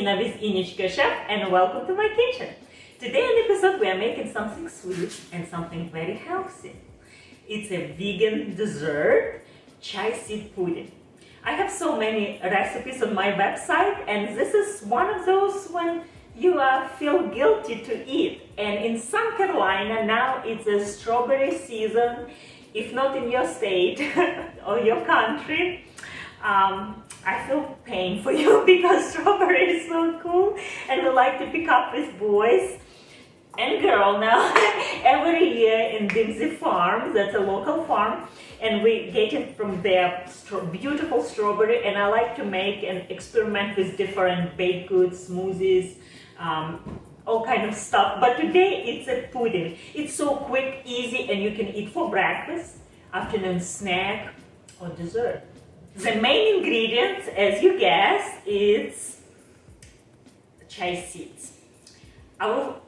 Ina with Inichka Chef, and welcome to my kitchen. Today in the episode we are making something sweet and something very healthy. It's a vegan dessert, chia seed pudding. I have so many recipes on my website, and this is one of those when you feel guilty to eat. And in South Carolina now it's a strawberry season. If not in your state or your country, I feel pain for you because strawberry is so cool, and we like to pick up with boys and girl now every year in Dixie Farm. That's a local farm, and we get it from their beautiful strawberry. And I like to make and experiment with different baked goods, smoothies, all kind of stuff. But today it's a pudding. It's so quick, easy, and you can eat for breakfast, afternoon snack, or dessert. The main ingredients, as you guessed, is chia seeds. I will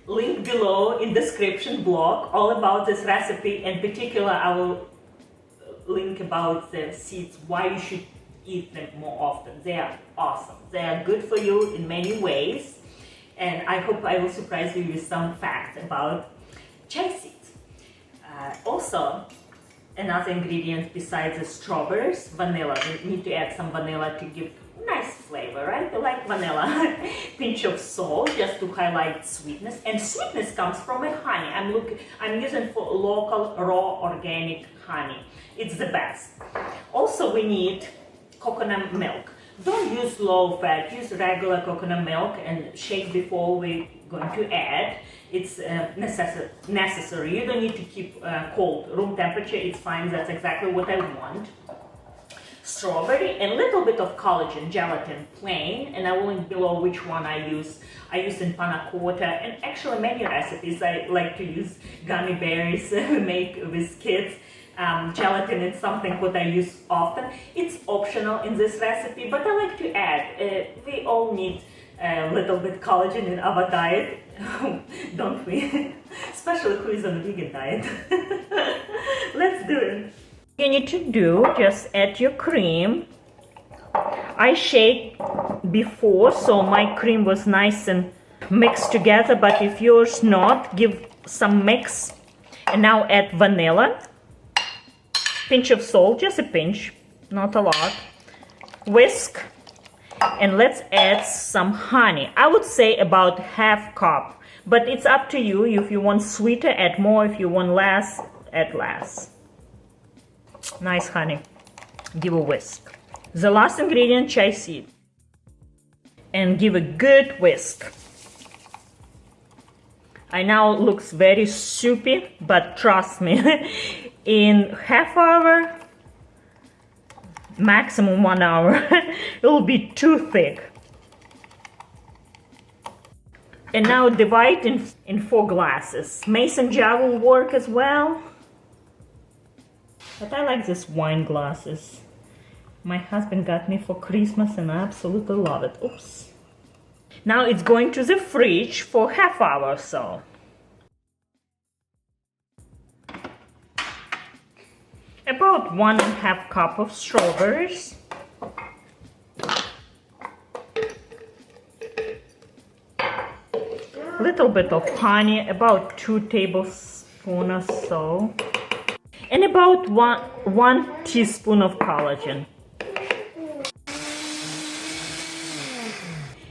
link below in description blog all about this recipe. In particular, I will link about the seeds, why you should eat them more often. They are awesome. They are good for you in many ways. And I hope I will surprise you with some facts about chia seeds. Also, another ingredient besides the strawberries, vanilla. You need to add some vanilla to give nice flavor, right? I like vanilla. Pinch of salt just to highlight sweetness. And sweetness comes from a honey. I'm using for local raw organic honey. It's the best. Also, we need coconut milk. Don't use low fat, use regular coconut milk and shake before we're going to add. It's necessary. You don't need to keep cold. Room temperature is fine. That's exactly what I want. Strawberry and a little bit of collagen, gelatin, plain, and I will link below which one I use. I use in panna cotta, and actually many recipes I like to use gummy berries we make with kids. Gelatin is something what I use often. It's optional in this recipe, but I like to add. We all need a little bit collagen in our diet, don't we? Especially who is on a vegan diet. Let's do it. You need to do, just add your cream. I shake before, so my cream was nice and mixed together, but if yours not, give some mix. And now add vanilla. Pinch of salt, just a pinch, not a lot. Whisk, and let's add some honey. I would say about half cup, but it's up to you. If you want sweeter, add more. If you want less, add less. Nice honey. Give a whisk. The last ingredient, chia seed, and give a good whisk. I know it looks very soupy, but trust me, in half hour, maximum 1 hour, it will be too thick. And now divide in 4 glasses. Mason jar will work as well. But I like these wine glasses. My husband got me for Christmas and I absolutely love it. Oops. Now it's going to the fridge for half hour or so. About 1.5 cup of strawberries. Little bit of honey, about 2 tablespoons or so. And about one teaspoon of collagen.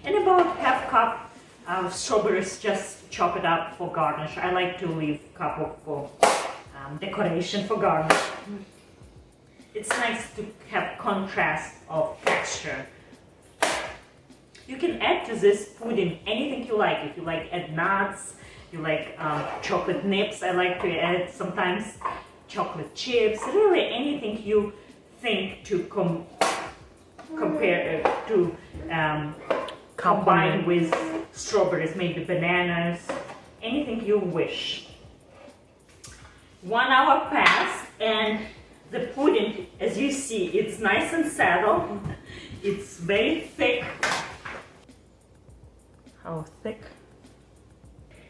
And about half cup of strawberries, just chop it up for garnish. I like to leave a couple for decoration for garnish. It's nice to have contrast of texture. You can add to this pudding anything you like. If you like add nuts, you like chocolate nips. I like to add sometimes chocolate chips. Really anything you think to combine with strawberries, maybe bananas, anything you wish. 1 hour passed, and the pudding, as you see, it's nice and settled. It's very thick. How thick?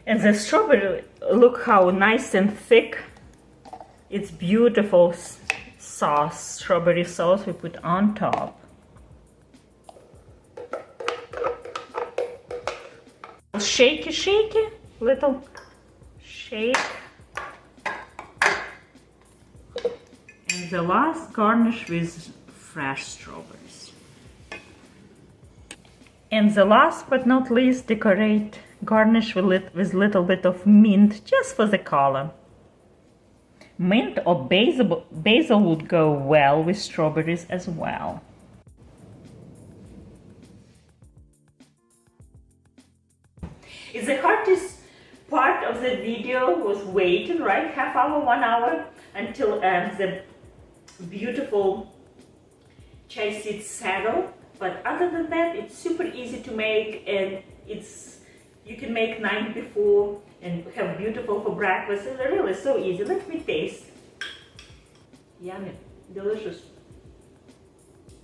And the strawberry, look how nice and thick. It's beautiful sauce, strawberry sauce we put on top. shaky, little shake. And the last, garnish with fresh strawberries. And the last but not least, decorate, garnish with little bit of mint, just for the color. Mint or basil would go well with strawberries as well. It's the hardest part of the video was waiting, right? Half hour, 1 hour until the beautiful chia seeds settle. But other than that, it's super easy to make, and you can make night before and have beautiful for breakfast. It's really so easy. Let me taste. Yummy, delicious.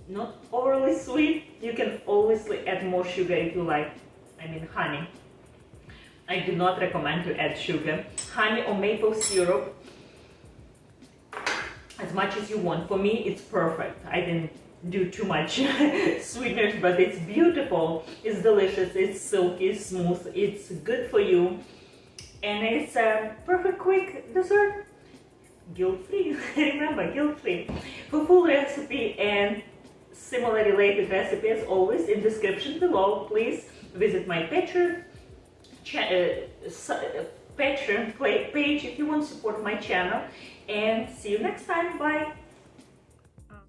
Not overly sweet. You can always add more sugar if you like. I mean honey. I do not recommend to add sugar. Honey or maple syrup, as much as you want. For me, it's perfect. I didn't do too much sweeteners, but it's beautiful. It's delicious. It's silky, it's smooth. It's good for you, and it's a perfect quick dessert. Guilt-free. Remember, guilt-free. For full recipe and similar related recipes, always in description below. Please visit my Patreon page if you want to support my channel, and see you next time. Bye.